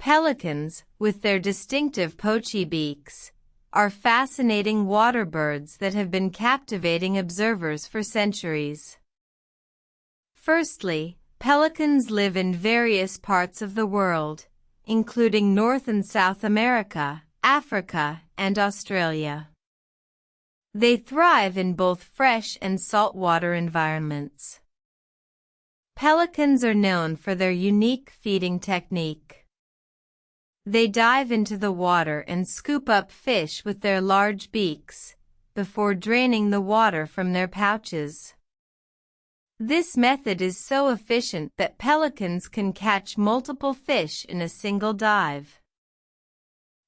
Pelicans, with their distinctive pouchy beaks, are fascinating water birds that have been captivating observers for centuries. Firstly, pelicans live in various parts of the world, including North and South America, Africa, and Australia. They thrive in both fresh and saltwater environments. Pelicans are known for their unique feeding technique. They dive into the water and scoop up fish with their large beaks, before draining the water from their pouches. This method is so efficient that pelicans can catch multiple fish in a single dive.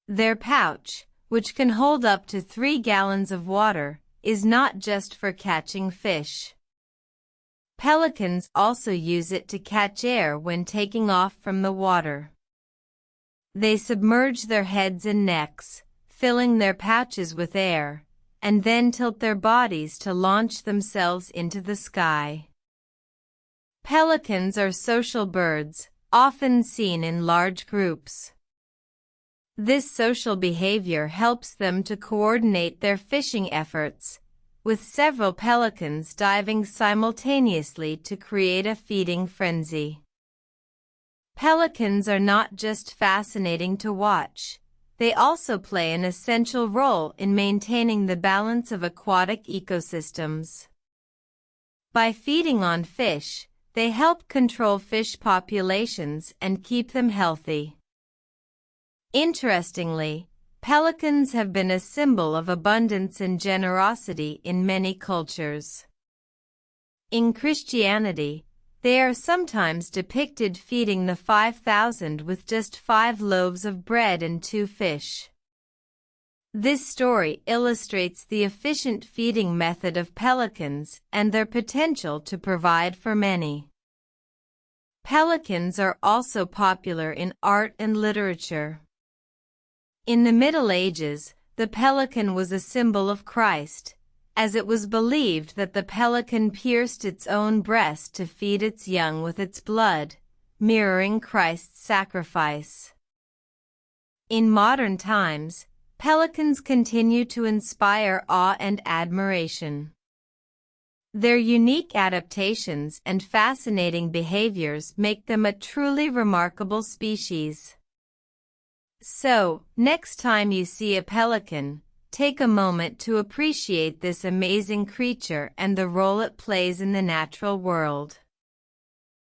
Their pouch, which can hold up to 3 gallons of water, is not just for catching fish. Pelicans also use it to catch air when taking off from the water. They submerge their heads and necks, filling their pouches with air, and then tilt their bodies to launch themselves into the sky. Pelicans are social birds, often seen in large groups. This social behavior helps them to coordinate their fishing efforts, with several pelicans diving simultaneously to create a feeding frenzy. Pelicans are not just fascinating to watch, they also play an essential role in maintaining the balance of aquatic ecosystems. By feeding on fish, they help control fish populations and keep them healthy. Interestingly, pelicans have been a symbol of abundance and generosity in many cultures. In Christianity, they are sometimes depicted feeding the 5,000 with just 5 loaves of bread and 2 fish. This story illustrates the efficient feeding method of pelicans and their potential to provide for many. Pelicans are also popular in art and literature. In the Middle Ages, the pelican was a symbol of Christ, as it was believed that the pelican pierced its own breast to feed its young with its blood, mirroring Christ's sacrifice. In modern times, pelicans continue to inspire awe and admiration. Their unique adaptations and fascinating behaviors make them a truly remarkable species. So, next time you see a pelican, take a moment to appreciate this amazing creature and the role it plays in the natural world.